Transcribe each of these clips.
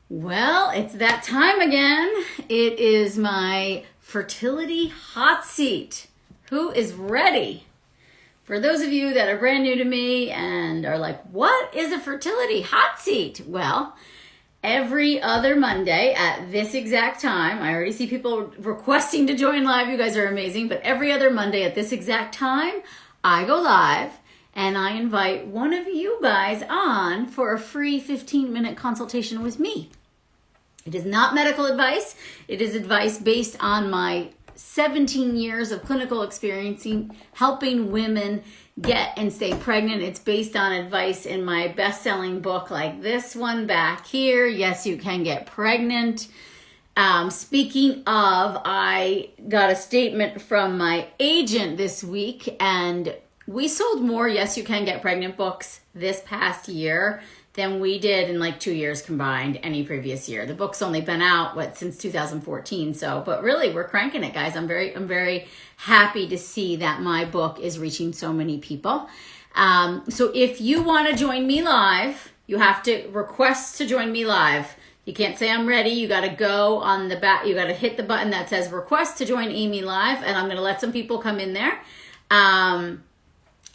Well, it's that time again. It is my fertility hot seat. Who is ready? For those of you that are brand new to me and are like, what is a fertility hot seat? Well, every other Monday at this exact time, I already see people requesting to join live. You guys are amazing. But every other Monday at this exact time, I go live and I invite one of you guys on for a free 15-minute consultation with me. It is not medical advice. It is advice based on my 17 years of clinical experience helping women get and stay pregnant. It's based on advice in my best-selling book like this one back here, Yes, You Can Get Pregnant. Speaking of, I got a statement from my agent this week, and we sold more Yes, You Can Get Pregnant books this past year than we did in like 2 years combined any previous year. The book's only been out since 2014. So, but really we're cranking it, guys. I'm very happy to see that my book is reaching so many people. So if you want to join me live, you have to request to join me live. You can't say I'm ready. You got to go on the back. You got to hit the button that says request to join Amy live. And I'm going to let some people come in there.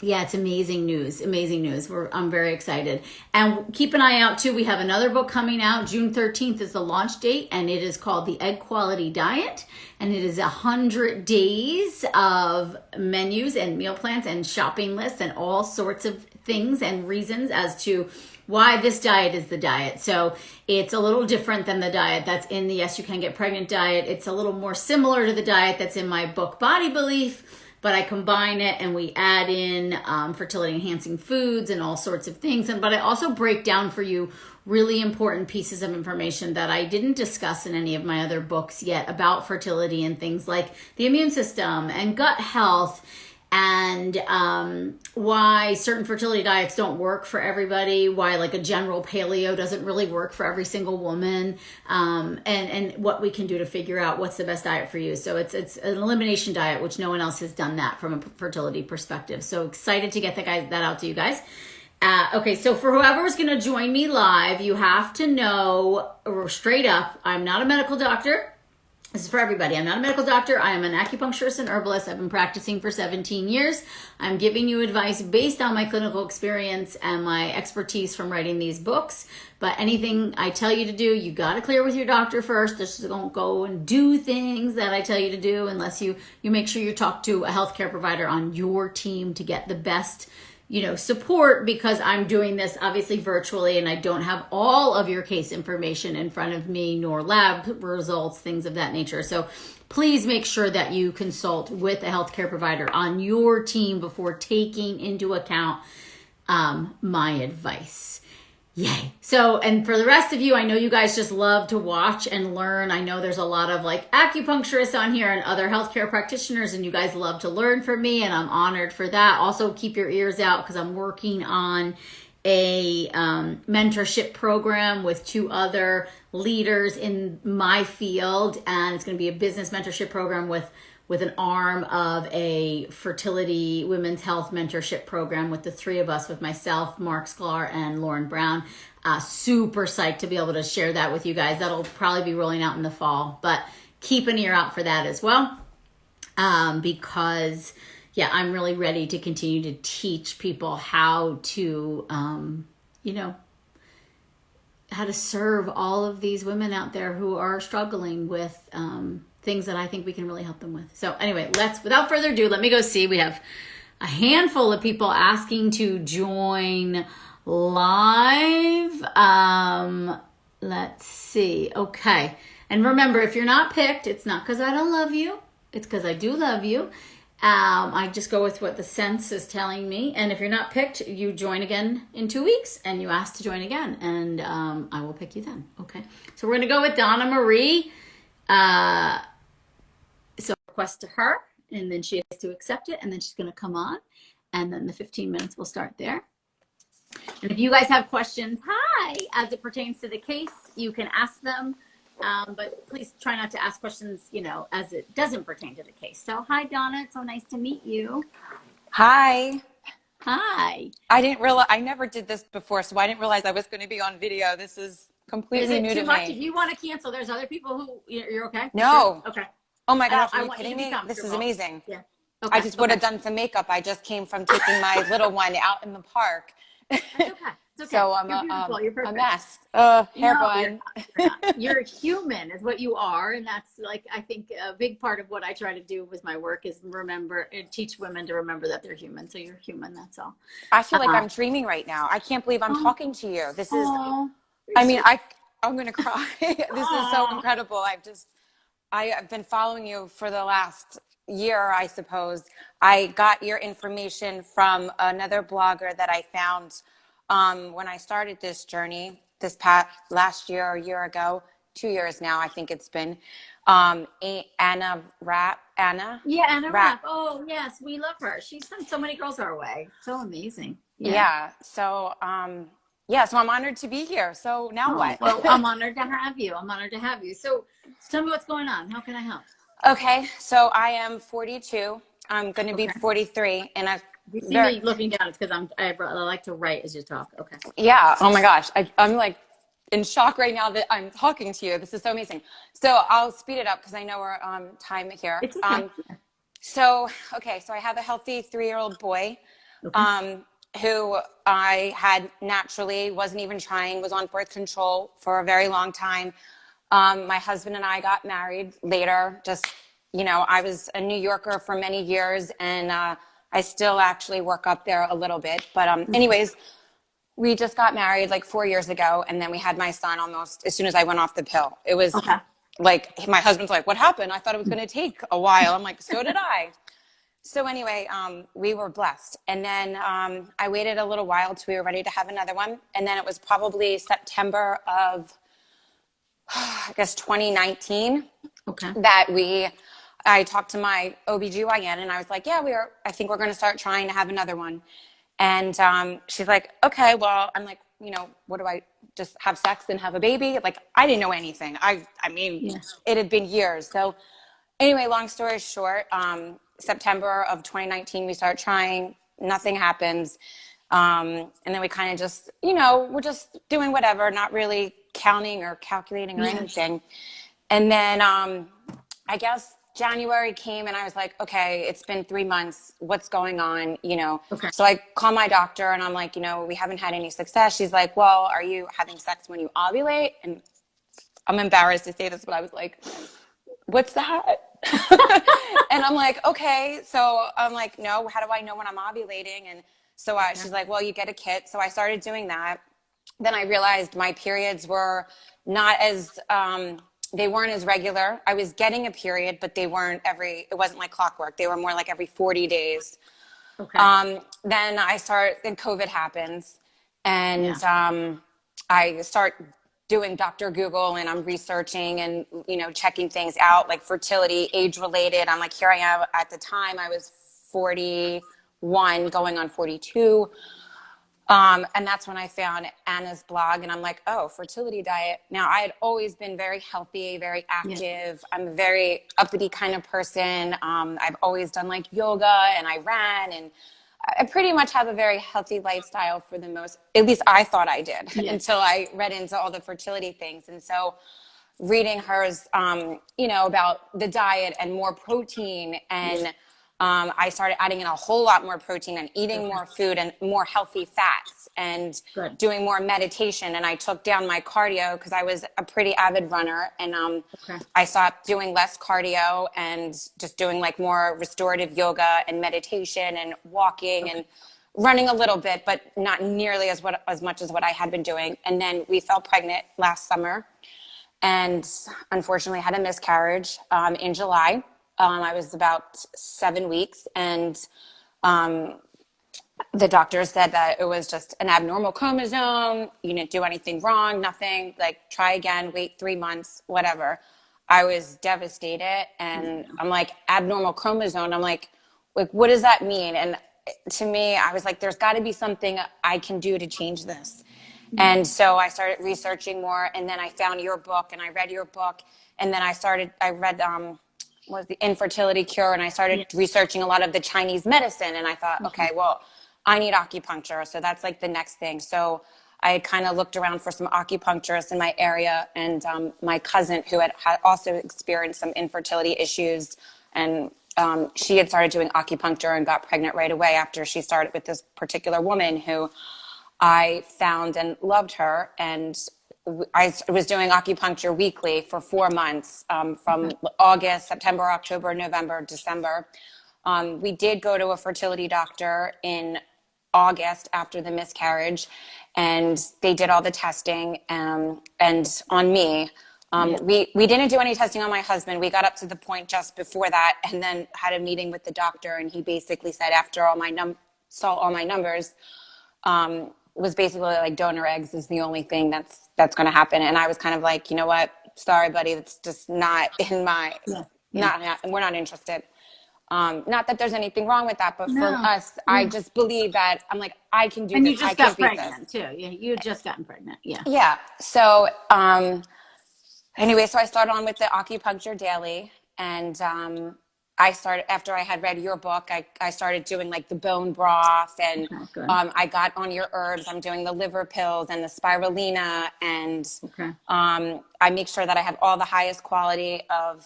Yeah, it's amazing news. Amazing news. I'm very excited. And keep an eye out too. We have another book coming out. June 13th is the launch date, and it is called The Egg Quality Diet. And it is 100 days of menus and meal plans and shopping lists and all sorts of things and reasons as to why this diet is the diet. So it's a little different than the diet that's in the Yes, You Can Get Pregnant diet. It's a little more similar to the diet that's in my book, Body Belief. But I combine it and we add in fertility enhancing foods and all sorts of things. But I also break down for you really important pieces of information that I didn't discuss in any of my other books yet about fertility and things like the immune system and gut health and why certain fertility diets don't work for everybody, why like a general paleo doesn't really work for every single woman, and what we can do to figure out what's the best diet for you. So it's an elimination diet, which no one else has done that from a fertility perspective. So excited to get that out to you guys. Okay, so for whoever's going to join me live, you have to know straight up, I'm not a medical doctor. This is for everybody. I'm not a medical doctor. I am an acupuncturist and herbalist. I've been practicing for 17 years. I'm giving you advice based on my clinical experience and my expertise from writing these books. But anything I tell you to do, you got to clear with your doctor first. Just don't go and do things that I tell you to do unless you make sure you talk to a healthcare provider on your team to get the best support, because I'm doing this obviously virtually and I don't have all of your case information in front of me, nor lab results, things of that nature. So please make sure that you consult with a healthcare provider on your team before taking into account my advice. Yay. So, and for the rest of you, I know you guys just love to watch and learn. I know there's a lot of like acupuncturists on here and other healthcare practitioners, and you guys love to learn from me, and I'm honored for that. Also, keep your ears out because I'm working on a mentorship program with 2 other leaders in my field, and it's going to be a business mentorship program with an arm of a fertility women's health mentorship program with the 3 of us, with myself, Mark Sklar, and Lauren Brown. Super psyched to be able to share that with you guys. That'll probably be rolling out in the fall, but keep an ear out for that as well. Because I'm really ready to continue to teach people how to, how to serve all of these women out there who are struggling with, things that I think we can really help them with. So anyway, without further ado, let me go see. We have a handful of people asking to join live. Let's see. Okay. And remember, if you're not picked, it's not because I don't love you. It's because I do love you. I just go with what the sense is telling me. And if you're not picked, you join again in 2 weeks and you ask to join again. And I will pick you then. Okay. So we're going to go with Donna Marie. So request to her, and then she has to accept it, and then she's going to come on, and then the 15 minutes will start there. And if you guys have questions, as it pertains to the case, you can ask them, but please try not to ask questions, as it doesn't pertain to the case. So hi, Donna. It's so nice to meet you. Hi. Hi. I didn't realize, I never did this before, so I didn't realize I was going to be on video. This is Is completely it new too to much? If me. you want to cancel, there's other people who you're okay. You sure? No. Okay. Oh my I don't. gosh, are I you want you to kidding be me? This is comfortable. amazing. Yeah. I Okay. just would Okay. have done some makeup. I just came from taking my little one out in the park. That's okay. It's okay. So I'm You're beautiful. You're a perfect. mess. Hair No, you're bun. not. You're not. You're human, is what you are, and that's like I think a big part of what I try to do with my work is remember and teach women to remember that they're human. So you're human. That's all. I feel like Uh, I'm dreaming right now. I can't believe I'm oh, talking to you. This is, oh, you're I mean, so. I'm gonna cry. This is so Oh, incredible. I've been following you for the last year, I suppose. I got your information from another blogger that I found when I started this journey this past last year, a year ago, 2 years now, I think it's been. Anna yeah, Anna Rapp. Rapp. Oh, yes, we love her. She sent so many girls our way. So amazing. Yeah. Yeah. So, yeah, so I'm honored to be here. So now Oh, what? well, I'm honored to have you. I'm honored to have you. So tell me what's going on. How can I help? Okay, so I am 42. I'm going to be Okay. 43 in a If you see very, me looking down, it's because I like to write as you talk. Okay. yeah, oh my gosh. I'm like in shock right now that I'm talking to you. This is so amazing. So I'll speed it up because I know we're time here. It's okay. So, okay, so I have a healthy 3-year-old boy Okay. um, who I had naturally, wasn't even trying, was on birth control for a very long time. My husband and I got married later. Just, I was a New Yorker for many years, and I still actually work up there a little bit. But, anyways, we just got married like 4 years ago, and then we had my son almost as soon as I went off the pill. It was Okay. like my husband's like, "What happened? I thought it was going to take a while." I'm like, "So did I." So anyway, we were blessed, and then I waited a little while till we were ready to have another one, and then it was probably September of I guess 2019 Okay. that I talked to my OBGYN and I was like, yeah, I think we're going to start trying to have another one. And she's like, okay, well, I'm like, what do I just have sex and have a baby? Like, I didn't know anything. I mean, Yeah. it had been years. So anyway, long story short, September of 2019, we start trying, nothing happens. And then we kind of just, we're just doing whatever, not really counting or calculating or Yeah. anything. And then I guess January came and I was like, okay, it's been 3 months. What's going on? Okay. So I call my doctor and I'm like, we haven't had any success. She's like, well, are you having sex when you ovulate? And I'm embarrassed to say this, but I was like, what's that? And I'm like, okay. So I'm like, no, how do I know when I'm ovulating? And so Okay. she's like, well, you get a kit. So I started doing that. Then I realized my periods were not as, they weren't as regular. I was getting a period, but it wasn't like clockwork. They were more like every 40 days. Okay. Then COVID happens Yeah. and I start doing Dr. Google and I'm researching and, checking things out like fertility, age related. I'm like, here I am. At the time I was 41 going on 42. And that's when I found Anna's blog and I'm like, oh, fertility diet. Now I had always been very healthy, very Yeah. active. I'm a very uppity kind of person. I've always done like yoga and I ran and I pretty much have a very healthy lifestyle for the most, at least I thought I did Yeah. until I read into all the fertility things. And so reading hers, about the diet and more protein Yeah. and I started adding in a whole lot more protein and eating Okay. more food and more healthy fats and Good. doing more meditation. And I took down my cardio because I was a pretty avid runner. And Okay. I stopped doing less cardio and just doing like more restorative yoga and meditation and walking Okay. and running a little bit, but not nearly as much as what I had been doing. And then we fell pregnant last summer and unfortunately had a miscarriage in July. I was about 7 weeks, and the doctor said that it was just an abnormal chromosome. You didn't do anything wrong, nothing. Like, try again, wait 3 months, whatever. I was devastated, and Yeah. I'm like, abnormal chromosome. I'm like, what does that mean? And to me, I was like, there's got to be something I can do to change this. Yeah. And so I started researching more, and then I found your book, and I read your book, and then I read was the infertility cure, and I started Yeah. researching a lot of the Chinese medicine, and I thought, Okay. okay, well, I need acupuncture, so that's like the next thing. So I had kind of looked around for some acupuncturists in my area, and my cousin, who had also experienced some infertility issues, and she had started doing acupuncture and got pregnant right away after she started with this particular woman who I found and loved her. And I was doing acupuncture weekly for 4 months, from August, September, October, November, December. We did go to a fertility doctor in August after the miscarriage, and they did all the testing, and on me. We didn't do any testing on my husband. We got up to the point just before that, and then had a meeting with the doctor, and he basically said after saw all my numbers, was basically like donor eggs is the only thing that's going to happen. And I was kind of like, you know what? Sorry, buddy, that's just not in my. We're not interested. Not that there's anything wrong with that, but for us, I just believe that I'm like, I can do And this. you just I can got beat pregnant this. too. Yeah, you had just gotten pregnant. Yeah. Yeah. So, anyway, so I started on with the acupuncture daily, and I started after I had read your book. I started doing like the bone broth, and Okay, good. I got on your herbs. I'm doing the liver pills and the spirulina, and Okay. I make sure that I have all the highest quality of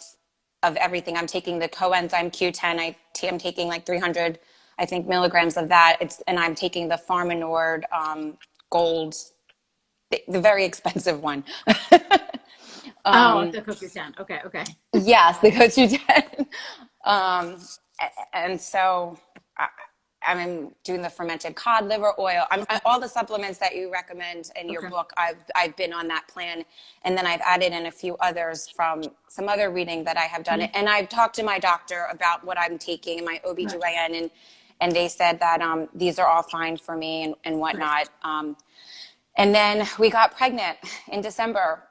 everything. I'm taking the coenzyme Q10. I'm taking like 300, I think, milligrams of that. And I'm taking the Pharmanord Gold, the very expensive one. The CoQ10. Okay. Okay. Yes, the CoQ10. And so I'm doing the fermented cod liver oil. All the supplements that you recommend in your book, I've been on that plan. And then I've added in a few others from some other reading that I have done. And I've talked to my doctor about what I'm taking, my OBGYN, and they said that these are all fine for me and whatnot. And then we got pregnant in December.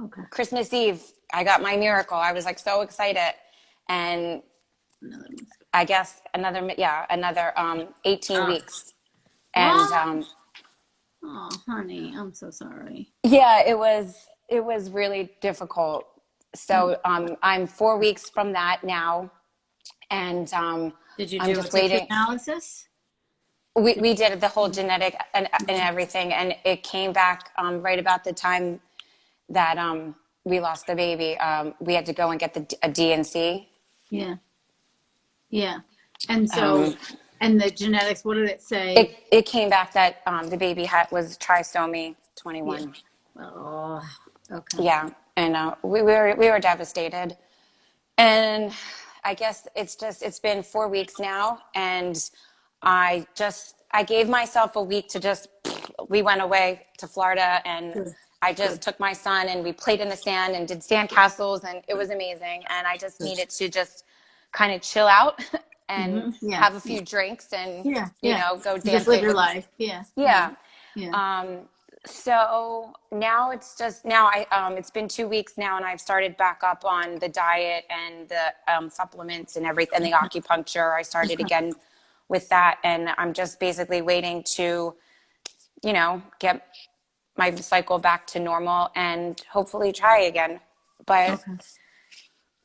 Okay. Christmas Eve, I got my miracle. I was like so excited. And I guess another 18 weeks. And oh, honey, I'm so sorry. yeah, it was really difficult. So I'm 4 weeks from that now, and Did you I'm do a just tissue waiting. analysis? We did the whole genetic and everything, and it came back right about the time that we lost the baby. We had to go and get a DNC. Yeah. Yeah. And so, and the genetics, what did it say? It came back that the baby was trisomy 21. Yeah. Oh, okay. Yeah, and we were devastated. And I guess it's been 4 weeks now, and I gave myself a week to we went away to Florida, and Good. I just took my son and we played in the sand and did sand castles, and it was amazing. And I just needed to just kind of chill out and have a few drinks and go dancing. Just live your life. Yeah. Yeah. Yeah. So now it's it's been 2 weeks now, and I've started back up on the diet and the supplements and everything, and the acupuncture. I started again with that, and I'm just basically waiting to, get my cycle back to normal and hopefully try again. But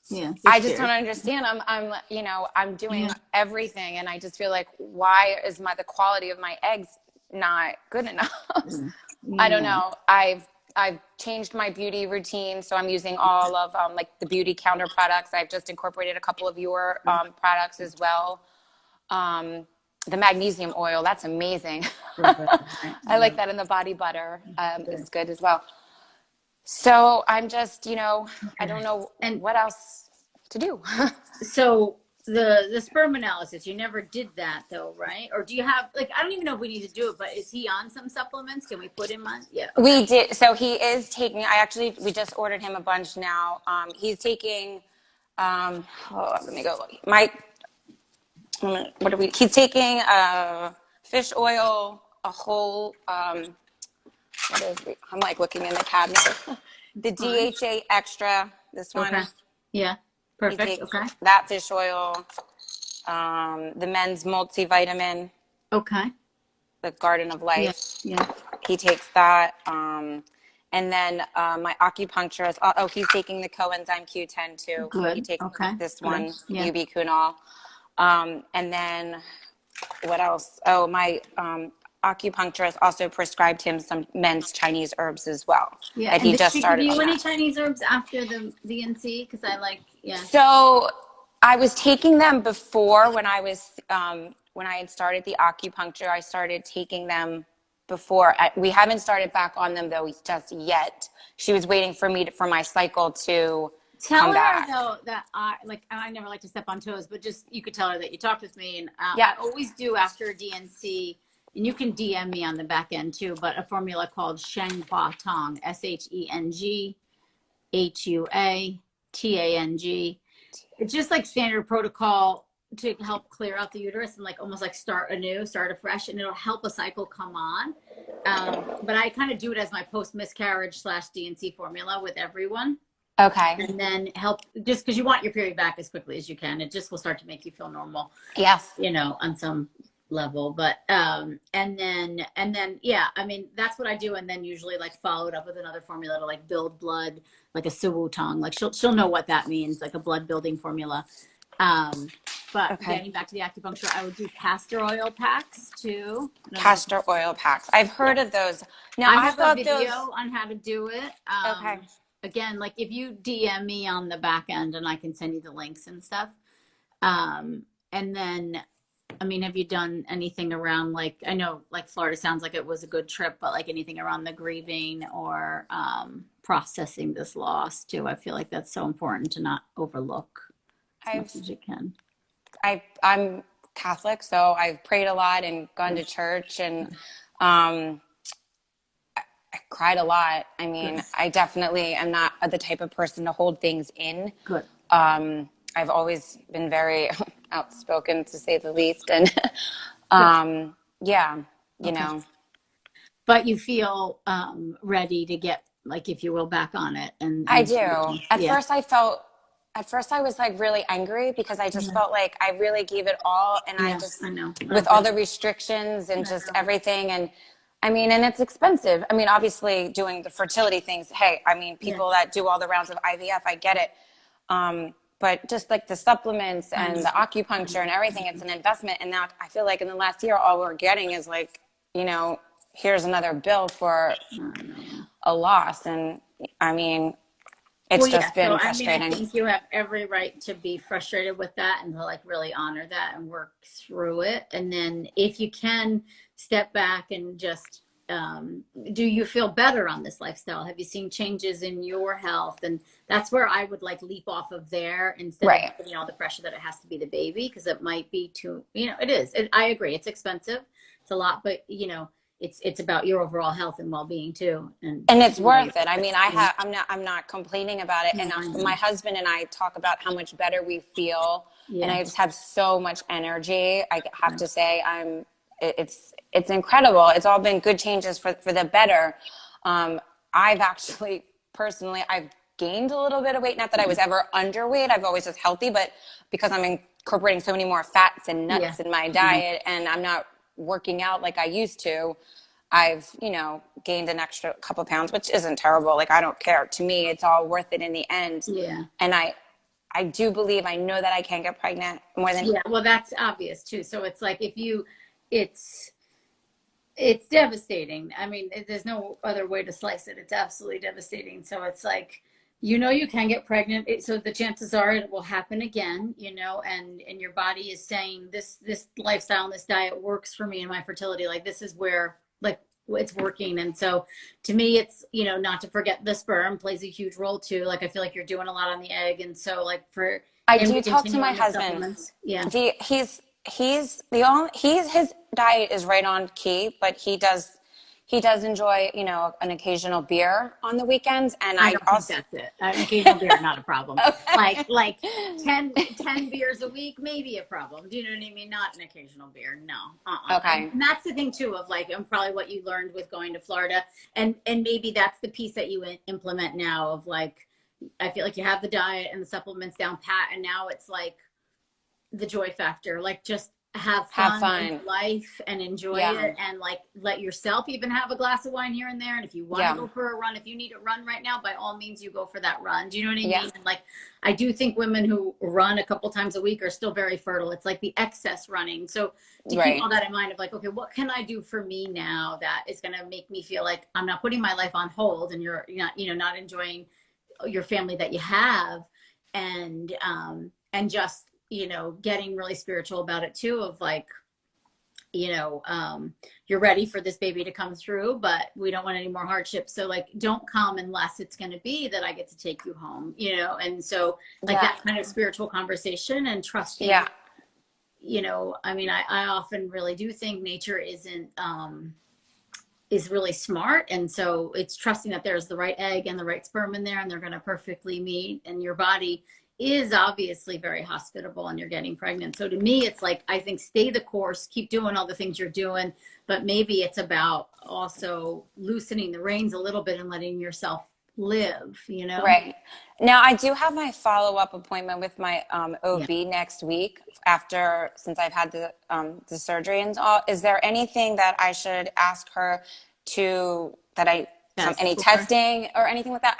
Yeah, I just don't understand. I'm doing everything, and I just feel like, why is the quality of my eggs not good enough? I don't know. I've changed my beauty routine, so I'm using all of like the beauty counter products. I've just incorporated a couple of your products as well. The magnesium oil, that's amazing. I like that in the body butter. It's good as well. So I'm just, I don't know what else to do. So the sperm analysis, you never did that though, right? Or do you have, like, I don't even know if we need to do it, but is he on some supplements? Can we put him on? Yeah. We did. So he is taking, we just ordered him a bunch now. He's taking, let me go look. He's taking fish oil, a whole, I'm like looking in the cabinet. The DHA extra, this one. Okay. Yeah. Perfect. Okay. That fish oil, the men's multivitamin. Okay. The Garden of Life. Yeah. He takes that. And then my acupuncturist, he's taking the coenzyme Q10 too. Good. He takes this one, ubiquinol. And then what else? Oh, my acupuncturist also prescribed him some men's Chinese herbs as well Yeah. that And he did just she give started on you any that. Chinese herbs after the NC? Because I like, yeah. So I was taking them before when I had started the acupuncture. I started taking them before. We haven't started back on them though just yet. She was waiting for me for my cycle to Tell come her back. though that I never like to step on toes, but just you could tell her that you talked with me, and Yeah. I always do after a DNC, and you can DM me on the back end too. But a formula called Sheng Hua Tong, SHENGHUATANG. It's just like standard protocol to help clear out the uterus and like almost like start anew, start afresh, and it'll help a cycle come on. But I kind of do it as my post miscarriage / DNC formula with everyone. Okay. And then help just because you want your period back as quickly as you can. It just will start to make you feel normal, Yes. on some level. But and then yeah, I mean that's what I do, and then usually like follow it up with another formula to like build blood, like a Suwu Tong. Like she'll know what that means, like a blood building formula. But Okay. getting back to the acupuncture, I would do castor oil packs too. Castor oil packs. I've heard of those. Now I I have a thought video those. on how to do it. Okay. Again, like if you DM me on the back end and I can send you the links and stuff. And then, I mean, have you done anything around like, I know like Florida sounds like it was a good trip, but like anything around the grieving or processing this loss too? I feel like that's so important to not overlook as I've much as you can. I'm Catholic, so I've prayed a lot and gone to church, and I cried a lot. I mean, Good. I definitely am not the type of person to hold things in. Good. I've always been very outspoken, to say the least, and yeah, you Okay. know. But you feel ready to get, like, if you will, back on it. I do. Yeah. At first I was like really angry because I just felt like I really gave it all, and I Yeah, just, I know. with all the restrictions and just everything. And I mean, and it's expensive. I mean, obviously doing the fertility things, hey, I mean, people that do all the rounds of IVF, I get it. But just like the supplements and the acupuncture and everything, it's an investment. And now I feel like in the last year, all we're getting is like, here's another bill for a loss. And I mean, it's just been so frustrating. I think you have every right to be frustrated with that and to like really honor that and work through it. And then if you can step back and just, do you feel better on this lifestyle? Have you seen changes in your health? And that's where I would like leap off of there instead of putting all the pressure that it has to be the baby, because it might be too, it is. I agree. It's expensive. It's a lot, but it's about your overall health and well-being too, and it's worth it. I mean, I'm not complaining about it. Yeah, And my husband and I talk about how much better we feel, and I Yeah. just have so much energy. I have to say, it's incredible. It's all been good changes for the better. I've actually personally, I've gained a little bit of weight. Not that I was ever underweight. I've always just healthy, but because I'm incorporating so many more fats and nuts in my diet, and I'm not working out like I used to, I've, gained an extra couple pounds, which isn't terrible. Like, I don't care. To me, it's all worth it in the end. Yeah. And I do believe, I know that I can get pregnant more than. Yeah. Well, that's obvious too. So it's like, it's devastating. I mean, there's no other way to slice it. It's absolutely devastating. So it's like, you can get pregnant. So the chances are it will happen again, and your body is saying this lifestyle and this diet works for me and my fertility. Like, this is where, like, it's working. And so to me, it's, not to forget the sperm plays a huge role too. Like, I feel like you're doing a lot on the egg. And so like I do talk to my husband. Yeah. His diet is right on key, but he does enjoy, an occasional beer on the weekends. And I don't think that's it. Occasional beer, not a problem. Okay. Like 10 beers a week, maybe a problem. Do you know what I mean? Not an occasional beer. No. Okay. And that's the thing too, of like, and probably what you learned with going to Florida. And maybe that's the piece that you implement now of like, I feel like you have the diet and the supplements down pat. And now it's like the joy factor, like just have Have fun in fun. life and enjoy Yeah. it, and like let yourself even have a glass of wine here and there. And if you want to Yeah. go for a run, if you need a run right now, by all means you go for that run. Do you know what I Yeah. mean? And like I do think women who run a couple times a week are still very fertile. It's like the excess running. So to keep Right. all that in mind of like, okay, what can I do for me now that is going to make me feel like I'm not putting my life on hold and you're not, not enjoying your family that you have, and just, getting really spiritual about it too, of like, you're ready for this baby to come through, but we don't want any more hardships. So like, don't come unless it's going to be that I get to take you home, and so like Yeah. that kind of spiritual conversation and trusting, Yeah. I mean, I often really do think nature is really smart. And so it's trusting that there's the right egg and the right sperm in there and they're going to perfectly meet. And your body is obviously very hospitable and you're getting pregnant. So to me, it's like, I think stay the course, keep doing all the things you're doing, but maybe it's about also loosening the reins a little bit and letting yourself live. Right. Now, I do have my follow-up appointment with my Yeah. OB next week since I've had the surgery and all. Is there anything that I should ask her Test any for. testing or anything like that?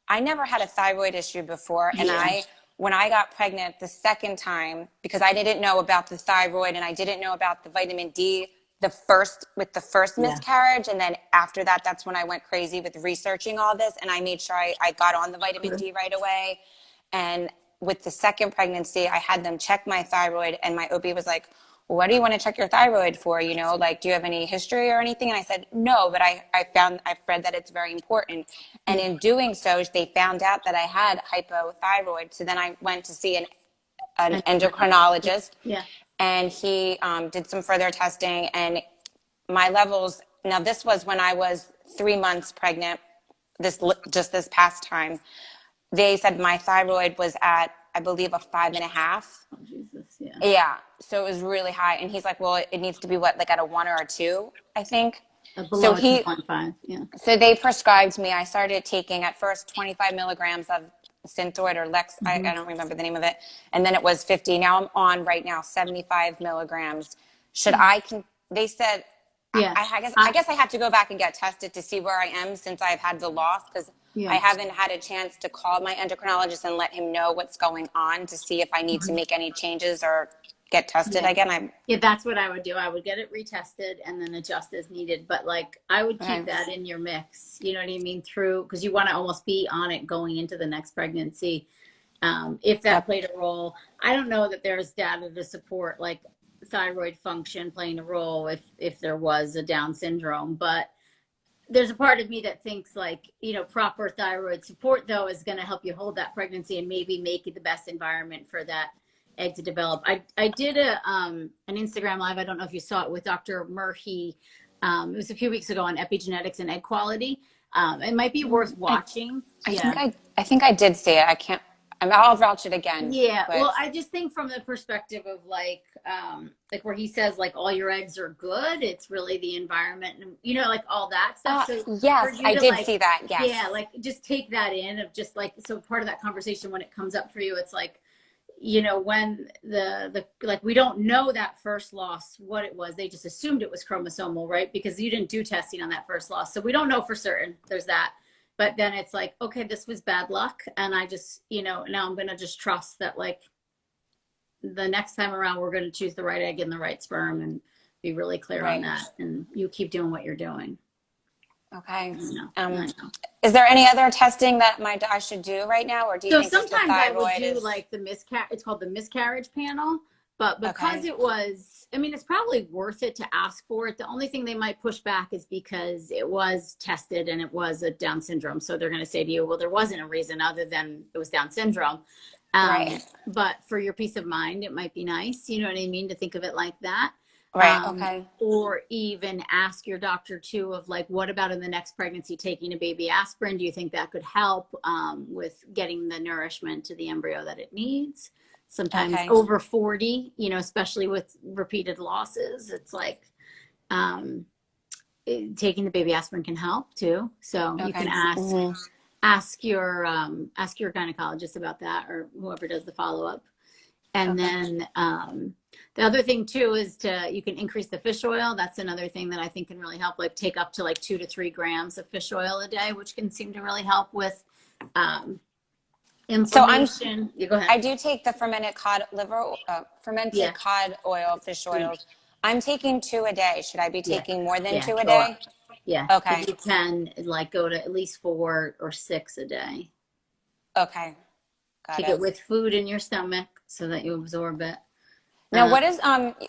I never had a thyroid issue before, and Yeah. when I got pregnant the second time, because I didn't know about the thyroid and I didn't know about the vitamin D with the first Yeah. miscarriage, and then after that, that's when I went crazy with researching all this, and I made sure I got on the vitamin D right away. And with the second pregnancy, I had them check my thyroid, and my OB was like, well, what do you want to check your thyroid for? Like, do you have any history or anything? And I said, no, but I've read that it's very important. And Yeah. in doing so, they found out that I had hypothyroid. So then I went to see an And endocrinologist, yeah. and he did some further testing, and my levels, now this was when I was 3 months pregnant, this past time, they said my thyroid was at, I believe, a 5.5. Oh, Jesus. Yeah. Yeah, so it was really high. And he's like, well, it needs to be what, like at a 1 or a 2, I think. So Below a 2.5. Yeah. they prescribed me. I started taking at first 25 milligrams of Synthroid or Lex. I don't remember the name of it. And then it was 50. Now I'm on right now 75 milligrams. Should I can? They said, Yeah. I guess I have to go back and get tested to see where I am since I've had the loss, because I Yeah. haven't had a chance to call my endocrinologist and let him know what's going on to see if I need to make any changes or get tested Yeah. again. Yeah, that's what I would do. I would get it retested and then adjust as needed. But like, I would keep Okay. that in your mix. You know what I mean? Through, because you want to almost be on it going into the next pregnancy. If that played a role, I don't know that there's data to support like thyroid function playing a role if there was a Down syndrome, but there's a part of me that thinks like, proper thyroid support though is going to help you hold that pregnancy and maybe make it the best environment for that egg to develop. I did an Instagram live. I don't know if you saw it, with Dr. Murphy. It was a few weeks ago on epigenetics and egg quality. It might be worth watching. Yeah. I think I did see it. I'll vouch it again, Yeah. but Well, I just think from the perspective of like where he says like all your eggs are good, it's really the environment and like all that stuff. So for yes, you I to did like, see that. Yes. yeah, like just take that in of just like, so part of that conversation when it comes up for you, it's like, when the like, we don't know that first loss, what it was. They just assumed it was chromosomal, right? Because you didn't do testing on that first loss. So we don't know for certain. There's that. But then it's like, okay, this was bad luck. And I just, now I'm going to just trust that like the next time around, we're going to choose the right egg and the right sperm and be really clear on Right. that. And you keep doing what you're doing. Okay. I know. Is there any other testing that I should do right now, or do you So think just the sometimes I would thyroid do is like it's called the miscarriage panel, but because okay? it was, I mean, it's probably worth it to ask for it. The only thing they might push back is because it was tested and it was a Down syndrome. So they're going to say to you, well, there wasn't a reason other than it was Down syndrome. Right. But for your peace of mind, it might be nice, you know what I mean, to think of it like that. Right. Okay. Or even ask your doctor too of like, what about in the next pregnancy, taking a baby aspirin? Do you think that could help with getting the nourishment to the embryo that it needs? Sometimes Okay. over 40, especially with repeated losses, it's like taking the baby aspirin can help too. So you can Mm-hmm. ask your gynecologist about that, or whoever does the follow-up. And Okay. then The other thing too is you can increase the fish oil. That's another thing that I think can really help, like take up to like 2 to 3 grams of fish oil a day, which can seem to really help with um, So inflammation. You go I ahead. do take the fermented cod liver, Yeah, fermented cod oil, fish oils. I'm taking 2 a day. Should I be yeah, taking more than yeah. two a Go up. day? Yeah, if Okay. you can, like go to at least 4 or 6 a day. Okay. Got Take it. it with food in your stomach so that you absorb it. Now, Uh, what is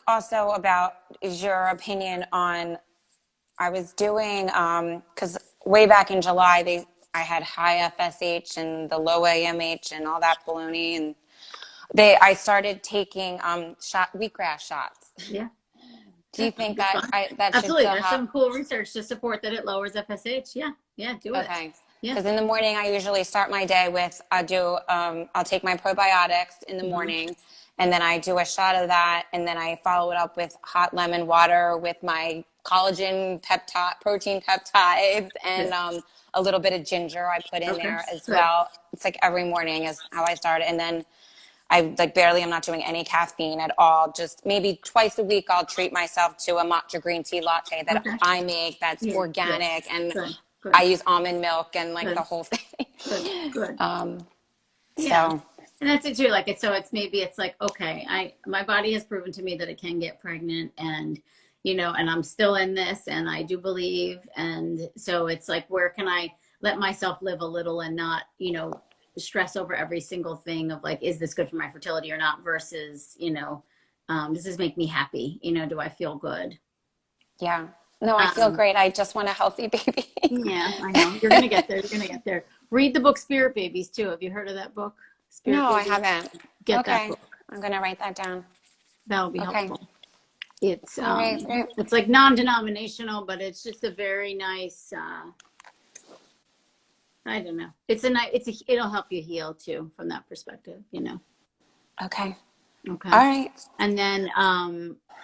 also about is your opinion on I was doing because way back in July I had high FSH and the low AMH and all that baloney, and I started taking wheatgrass shots. yeah, Do yeah, you think that's that fine. that should Absolutely. still There's help? some cool research to support that it lowers FSH. Yeah, yeah, do it. Okay. Yeah. Because in the morning, I usually start my day with I'll take my probiotics in the Hmm. morning, and then I do a shot of that, and then I follow it up with hot lemon water with my collagen protein peptides, and Good. a little bit of ginger I put in Okay. there as Good. well. It's like every morning is how I start it, and then I like barely, I'm not doing any caffeine at all. Just maybe twice a week, I'll treat myself to a matcha green tea latte that Okay. I make that's Yeah. Good. organic, and Good. I Good. use almond milk and like the Good. whole thing. Good. Good. Yeah. So, And that's it too. Like it's so it's maybe it's like, okay, my body has proven to me that it can get pregnant and and I'm still in this and I do believe. And so it's like, where can I let myself live a little and not, stress over every single thing of like, is this good for my fertility or not versus, does this make me happy? Do I feel good? yeah. No, I feel Um, great. I just want a healthy baby. yeah, I know. You're gonna get there. You're gonna get there. Read the book Spirit Babies too. Have you heard of that book? Spirit No, I Babies? haven't. Get that Okay. book. I'm going to write that down. That'll be Okay. helpful. It's All right. Great. it's like non-denominational, but it's just a very nice I don't know. It'll help you heal too from that perspective. Okay. Okay. All right. And then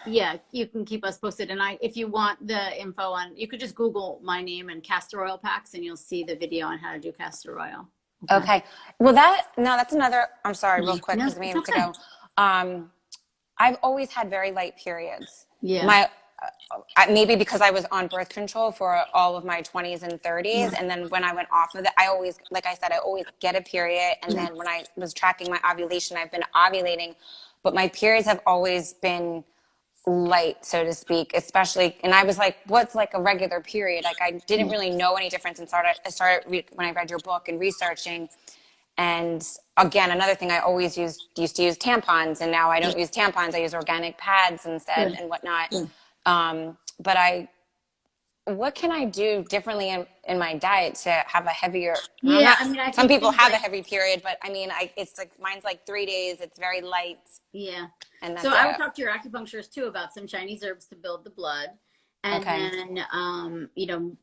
yeah, you can keep us posted. And if you want the info on, you could just Google my name and castor oil packs and you'll see the video on how to do castor oil. Okay. Okay. Well, that's another, I'm sorry, real quick, No, because we it's have to okay. go. I've always had very light periods. Yeah. Maybe because I was on birth control for all of my 20s and 30s. Yeah. And then when I went off of it, I always, like I said, I always get a period. And Yeah. then when I was tracking my ovulation, I've been ovulating, but my periods have always been light, so to speak, especially, and I was like, what's like a regular period? Like I didn't Yeah. really know any difference and when I read your book and researching. And again, another thing I always used to use tampons, and now I don't use tampons. I use organic pads instead Good. and whatnot. Good. But what can I do differently in my diet to have a heavier, I'm Yeah. not, I mean, I some think people things have a like, heavy period, but I mean, it's like, mine's like 3 days. It's very light yeah. and So that's I would it. talk to your acupuncturist too about some Chinese herbs to build the blood. And Okay. then,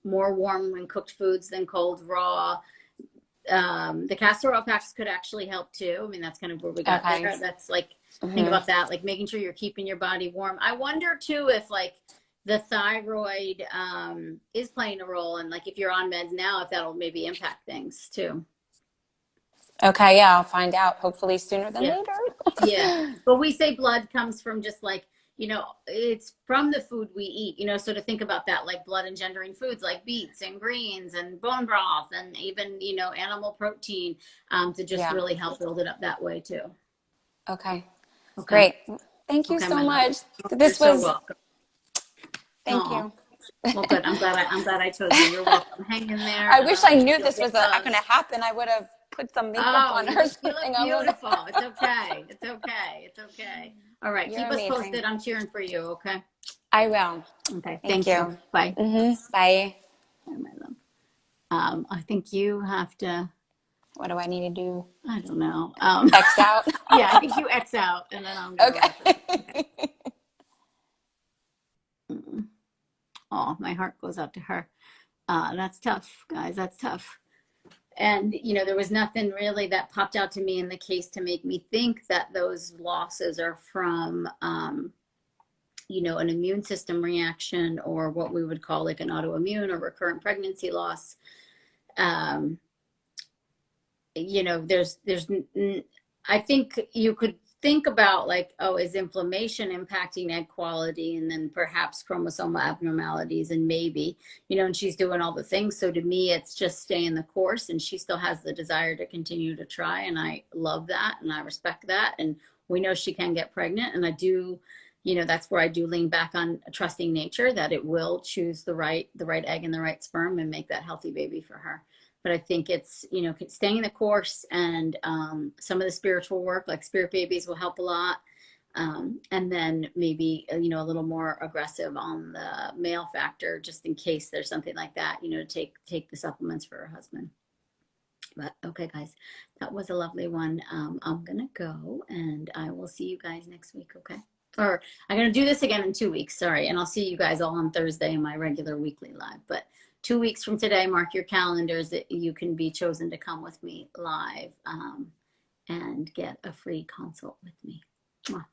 more warm and cooked foods than cold, raw. The castor oil packs could actually help too. I mean, that's kind of where we got Okay. there. That's like, think Hmm. about that, like making sure you're keeping your body warm. I wonder too if like the thyroid is playing a role, and like if you're on meds now, if that'll maybe impact things too. Okay, yeah, I'll find out hopefully sooner than Yeah. Yeah. later. But we say blood comes from just like, it's from the food we eat, so to think about that, like blood engendering foods like beets and greens and bone broth and even, animal protein, to just Yeah. really help build it up that way too. Okay. Okay. Great. Thank you Okay, so my love. much. You're This so was, welcome. thank Oh, you. well, good. I'm glad I chose you. You're welcome. Hang in there. I wish I knew You'll this get was going love. to happen. I would have put some makeup Oh, on or you something. look beautiful. It's okay. It's okay. It's okay. All right. You're Keep us amazing. posted. I'm cheering for you. Okay. I will. Okay. Thank Thank you. you. Bye. Bye. Bye, my love. I think you have to, What do I need to do? I don't know. X out? Yeah, I think you X out and then I'm going to wrap it up. Okay. Okay. Oh, my heart goes out to her. That's tough, guys. That's tough. And, there was nothing really that popped out to me in the case to make me think that those losses are from, an immune system reaction or what we would call like an autoimmune or recurrent pregnancy loss. There's, I think you could think about like, oh, is inflammation impacting egg quality, and then perhaps chromosomal abnormalities, and maybe, and she's doing all the things. So to me, it's just staying the course, and she still has the desire to continue to try. And I love that, and I respect that. And we know she can get pregnant. And I do, that's where I do lean back on trusting nature, that it will choose the right egg and the right sperm and make that healthy baby for her. But I think it's, staying the course, and some of the spiritual work, like spirit babies, will help a lot. And then maybe, a little more aggressive on the male factor, just in case there's something like that, to take the supplements for her husband. But okay, guys, that was a lovely one. I'm going to go, and I will see you guys next week, okay? Or I'm going to do this again in 2 weeks, sorry. And I'll see you guys all on Thursday in my regular weekly live. But 2 weeks from today, mark your calendars that you can be chosen to come with me live and get a free consult with me. Mwah.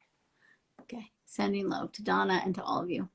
Okay, sending love to Donna and to all of you.